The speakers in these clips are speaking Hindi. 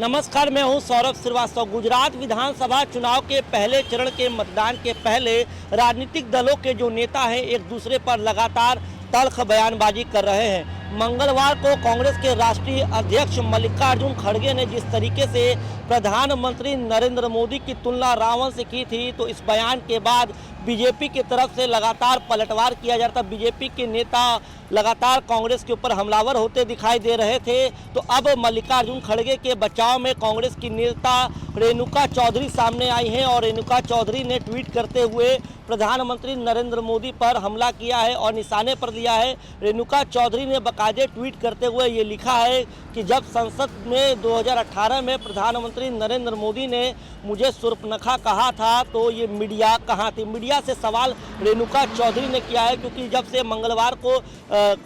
नमस्कार, मैं हूं सौरभ श्रीवास्तव। गुजरात विधानसभा चुनाव के पहले चरण के मतदान के पहले राजनीतिक दलों के जो नेता हैं एक दूसरे पर लगातार तल्ख बयानबाजी कर रहे हैं। मंगलवार को कांग्रेस के राष्ट्रीय अध्यक्ष मल्लिकार्जुन खड़गे ने जिस तरीके से प्रधानमंत्री नरेंद्र मोदी की तुलना रावण से की थी, तो इस बयान के बाद बीजेपी की तरफ से लगातार पलटवार किया जा रहा था। बीजेपी के नेता लगातार कांग्रेस के ऊपर हमलावर होते दिखाई दे रहे थे। तो अब मल्लिकार्जुन खड़गे के बचाव में कांग्रेस की नेता रेणुका चौधरी सामने आई हैं और रेणुका चौधरी ने ट्वीट करते हुए प्रधानमंत्री नरेंद्र मोदी पर हमला किया है और निशाने पर लिया है। रेणुका चौधरी ने बाकायदे ट्वीट करते हुए ये लिखा है कि जब संसद में 2018 में प्रधानमंत्री नरेंद्र मोदी ने मुझे शूर्पणखा कहा था तो ये मीडिया कहाँ थी। मीडिया से सवाल रेणुका चौधरी ने किया है, क्योंकि जब से मंगलवार को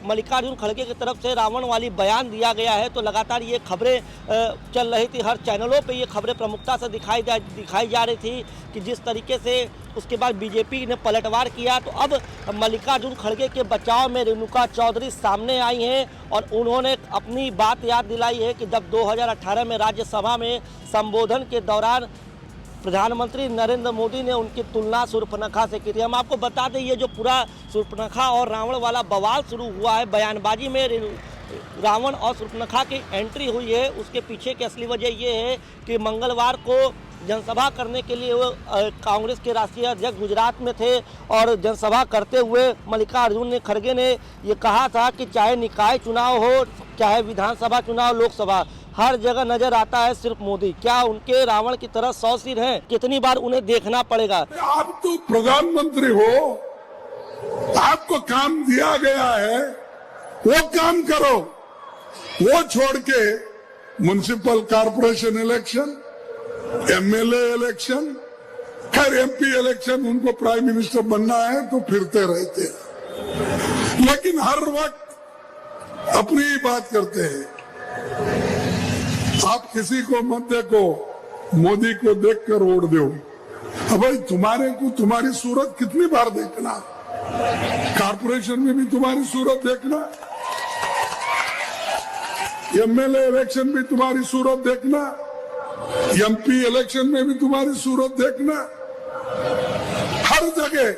मल्लिकार्जुन खड़गे की तरफ से रावण वाली बयान दिया गया है तो लगातार ये खबरें चल रही थी। हर चैनलों पे ये खबरें प्रमुखता से दिखाई जा रही थी कि जिस तरीके से उसके बाद बीजेपी ने पलटवार किया। तो अब मल्लिकार्जुन खड़गे के बचाव में रेणुका चौधरी सामने आई हैं और उन्होंने अपनी बात याद दिलाई है कि जब 2018 में राज्यसभा में संबोधन के दौरान प्रधानमंत्री नरेंद्र मोदी ने उनकी तुलना शूर्पणखा से की थी। हम आपको बता दें, ये जो पूरा शूर्पणखा और रावण वाला बवाल शुरू हुआ है, बयानबाजी में रावण और शूर्पणखा की एंट्री हुई है, उसके पीछे की असली वजह ये है कि मंगलवार को जनसभा करने के लिए वो कांग्रेस के राष्ट्रीय अध्यक्ष गुजरात में थे और जनसभा करते हुए मल्लिकार्जुन खड़गे ने ये कहा था कि चाहे निकाय चुनाव हो, चाहे विधानसभा चुनाव, लोकसभा, हर जगह नजर आता है सिर्फ मोदी। क्या उनके रावण की तरह 100 सिर हैं? कितनी बार उन्हें देखना पड़ेगा? आप तो प्रधानमंत्री हो, आपको काम दिया गया है, वो काम करो। वो छोड़ के municipal corporation election, MLA election, खैर एमपी इलेक्शन, उनको प्राइम मिनिस्टर बनना है तो फिरते रहते हैं, लेकिन हर वक्त अपनी ही बात करते हैं। आप किसी को मत देखो, मोदी को देखकर वोट दो। अब भाई तुम्हारे को तुम्हारी सूरत कितनी बार देखना, कॉर्पोरेशन में भी तुम्हारी सूरत देखना, एमएलए इलेक्शन भी तुम्हारी सूरत देखना, एमपी इलेक्शन में भी तुम्हारी सूरत देखना, हर जगह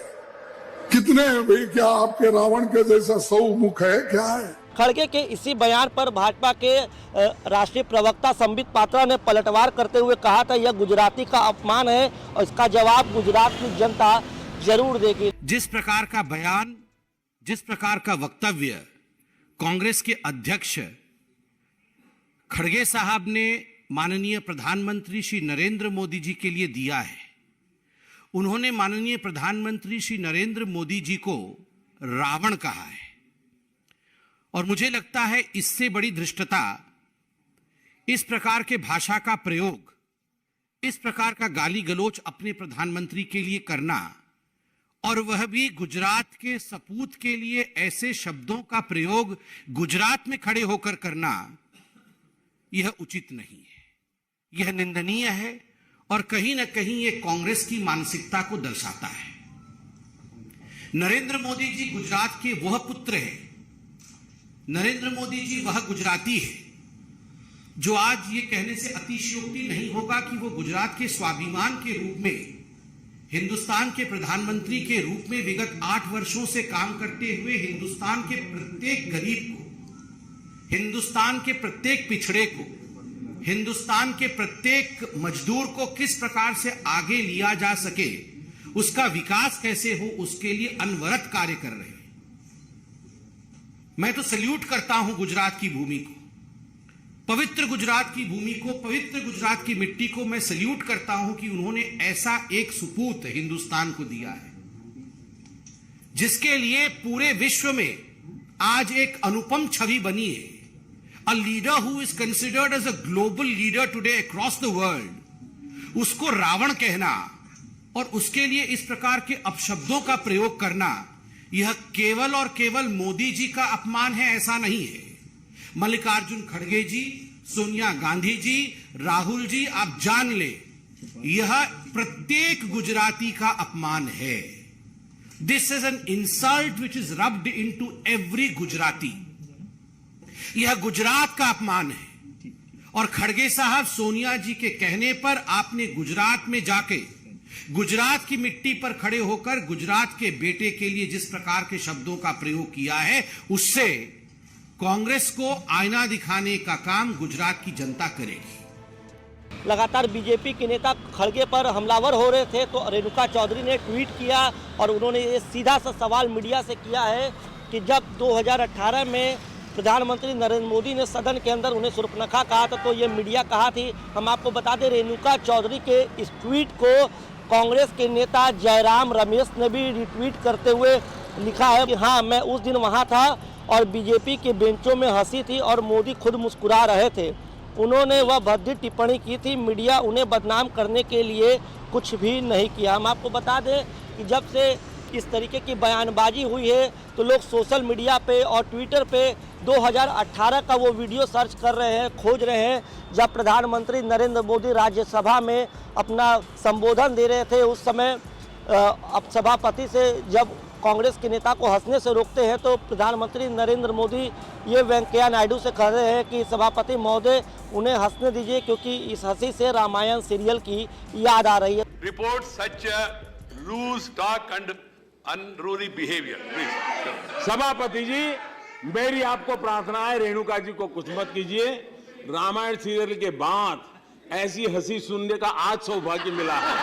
कितने हैं भाई? क्या आपके रावण के जैसा 100 मुख है? क्या है? खड़गे के इसी बयान पर भाजपा के राष्ट्रीय प्रवक्ता संबित पात्रा ने पलटवार करते हुए कहा था यह गुजराती का अपमान है और इसका जवाब गुजरात की जनता जरूर देगी। जिस प्रकार का बयान, जिस प्रकार का वक्तव्य कांग्रेस के अध्यक्ष खड़गे साहब ने माननीय प्रधानमंत्री श्री नरेंद्र मोदी जी के लिए दिया है, उन्होंने माननीय प्रधानमंत्री श्री नरेंद्र मोदी जी को रावण कहा है और मुझे लगता है इससे बड़ी धृष्टता, इस प्रकार के भाषा का प्रयोग, इस प्रकार का गाली गलोच अपने प्रधानमंत्री के लिए करना और वह भी गुजरात के सपूत के लिए ऐसे शब्दों का प्रयोग गुजरात में खड़े होकर करना, यह उचित नहीं है, यह निंदनीय है और कहीं ना कहीं यह कांग्रेस की मानसिकता को दर्शाता है। नरेंद्र मोदी जी गुजरात के वह पुत्र हैं, नरेंद्र मोदी जी वह गुजराती है जो आज ये कहने से अतिशयोक्ति नहीं होगा कि वो गुजरात के स्वाभिमान के रूप में, हिंदुस्तान के प्रधानमंत्री के रूप में विगत 8 वर्षों से काम करते हुए हिंदुस्तान के प्रत्येक गरीब को, हिंदुस्तान के प्रत्येक पिछड़े को, हिंदुस्तान के प्रत्येक मजदूर को किस प्रकार से आगे लिया जा सके, उसका विकास कैसे हो, उसके लिए अनवरत कार्य कर रहे हैं। मैं तो सल्यूट करता हूं गुजरात की भूमि को, पवित्र गुजरात की भूमि को, पवित्र गुजरात की मिट्टी को मैं सल्यूट करता हूं कि उन्होंने ऐसा एक सुपूत हिंदुस्तान को दिया है जिसके लिए पूरे विश्व में आज एक अनुपम छवि बनी है। A leader who is considered as a global leader today across the world, उसको रावण कहना और उसके लिए इस प्रकार के अपशब्दों का प्रयोग करना, यह केवल और केवल मोदी जी का अपमान है, ऐसा नहीं है। मल्लिकार्जुन खड़गे जी, सोनिया गांधी जी, राहुल जी, आप जान ले, यह प्रत्येक गुजराती का अपमान है। This is an insult which is rubbed into every Gujarati. यह गुजरात का अपमान है और खड़गे साहब, सोनिया जी के कहने पर आपने गुजरात में जाके गुजरात की मिट्टी पर खड़े होकर गुजरात के बेटे के लिए जिस प्रकार के शब्दों का प्रयोग किया है, उससे कांग्रेस को आईना दिखाने का काम गुजरात की जनता करेगी। लगातार बीजेपी के नेता खड़गे पर हमलावर हो रहे थे तो रेणुका चौधरी ने ट्वीट किया और उन्होंने ये सीधा सा सवाल मीडिया से किया है कि जब 2018 में प्रधानमंत्री नरेंद्र मोदी ने सदन के अंदर उन्हें सुर्पनखा कहा था तो ये मीडिया कहा थी। हम आपको बता दें, रेणुका चौधरी के इस ट्वीट को कांग्रेस के नेता जयराम रमेश ने भी रिट्वीट करते हुए लिखा है कि हाँ, मैं उस दिन वहाँ था और बीजेपी के बेंचों में हंसी थी और मोदी खुद मुस्कुरा रहे थे। उन्होंने वह भद्दी टिप्पणी की थी, मीडिया उन्हें बदनाम करने के लिए कुछ भी नहीं किया। हम आपको बता दें कि जब से इस तरीके की बयानबाजी हुई है तो लोग सोशल मीडिया पे और ट्विटर पे 2018 का वो वीडियो सर्च कर रहे हैं, खोज रहे हैं, जब प्रधानमंत्री नरेंद्र मोदी राज्यसभा में अपना संबोधन दे रहे थे। उस समय अब सभापति से जब कांग्रेस के नेता को हंसने से रोकते हैं तो प्रधानमंत्री नरेंद्र मोदी ये वेंकैया नायडू से कह रहे हैं कि सभापति महोदय उन्हें हंसने दीजिए क्योंकि इस हंसी से रामायण सीरियल की याद आ रही है। Report such a loose talk and unruly behavior, please. सभापति जी, मेरी आपको प्रार्थना है, रेणुका जी को कुछ मत कीजिए। रामायण सीरियल के बाद ऐसी हंसी सुनने का आज सौभाग्य मिला है।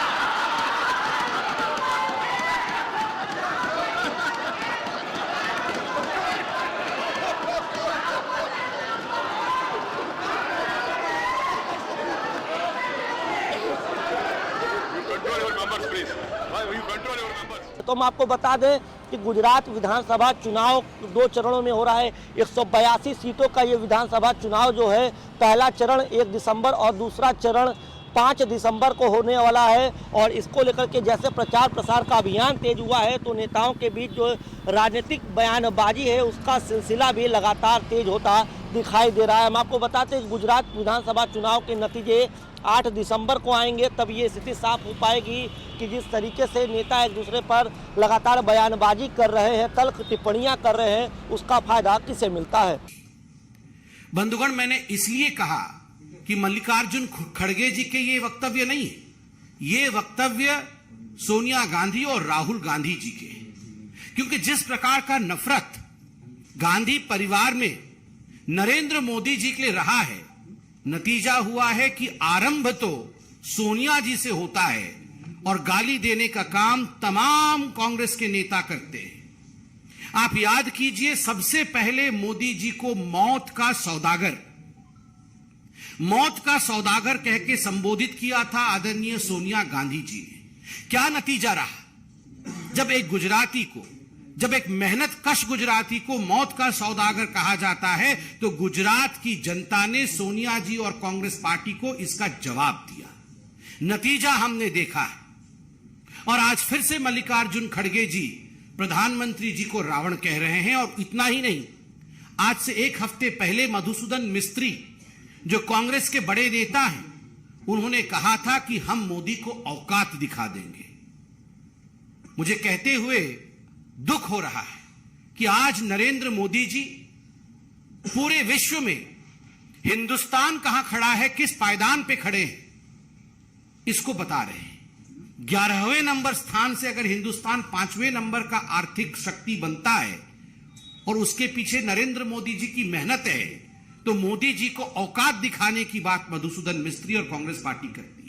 Control your numbers, please. Why you control your numbers? तो हम आपको बता दें कि गुजरात विधानसभा चुनाव 2 चरणों में हो रहा है। 182 सीटों का ये विधानसभा चुनाव जो है, पहला चरण 1 दिसंबर और दूसरा चरण 5 दिसंबर को होने वाला है। और इसको लेकर के जैसे प्रचार प्रसार का अभियान तेज हुआ है तो नेताओं के बीच जो राजनीतिक बयानबाजी है उसका सिलसिला भी लगातार तेज होता दिखाई दे रहा है। हम आपको बताते हैं कि गुजरात विधानसभा चुनाव के नतीजे 8 दिसंबर को आएंगे, तब ये स्थिति साफ हो पाएगी कि जिस तरीके से नेता एक दूसरे पर लगातार बयानबाजी कर रहे हैं, तल्ख टिप्पणियां कर रहे हैं, उसका फायदा किसे मिलता है। बंधुगण, मैंने इसलिए कहा कि मल्लिकार्जुन खड़गे जी के ये वक्तव्य नहीं है, ये वक्तव्य सोनिया गांधी और राहुल गांधी जी के, क्योंकि जिस प्रकार का नफरत गांधी परिवार में नरेंद्र मोदी जी के लिए रहा है, नतीजा हुआ है कि आरंभ तो सोनिया जी से होता है और गाली देने का काम तमाम कांग्रेस के नेता करते हैं। आप याद कीजिए, सबसे पहले मोदी जी को मौत का सौदागर कह के संबोधित किया था आदरणीय सोनिया गांधी जी ने। क्या नतीजा रहा? जब एक मेहनत कश गुजराती को मौत का सौदागर कहा जाता है तो गुजरात की जनता ने सोनिया जी और कांग्रेस पार्टी को इसका जवाब दिया। नतीजा हमने देखा है। और आज फिर से मल्लिकार्जुन खड़गे जी प्रधानमंत्री जी को रावण कह रहे हैं। और इतना ही नहीं, आज से 1 हफ्ते पहले मधुसूदन मिस्त्री जो कांग्रेस के बड़े नेता हैं, उन्होंने कहा था कि हम मोदी को औकात दिखा देंगे। मुझे कहते हुए दुख हो रहा है कि आज नरेंद्र मोदी जी पूरे विश्व में हिंदुस्तान कहां खड़ा है, किस पायदान पे खड़े हैं, इसको बता रहे हैं। 11वें नंबर स्थान से अगर हिंदुस्तान 5वें नंबर का आर्थिक शक्ति बनता है और उसके पीछे नरेंद्र मोदी जी की मेहनत है, तो मोदी जी को औकात दिखाने की बात मधुसूदन मिस्त्री और कांग्रेस पार्टी करती है।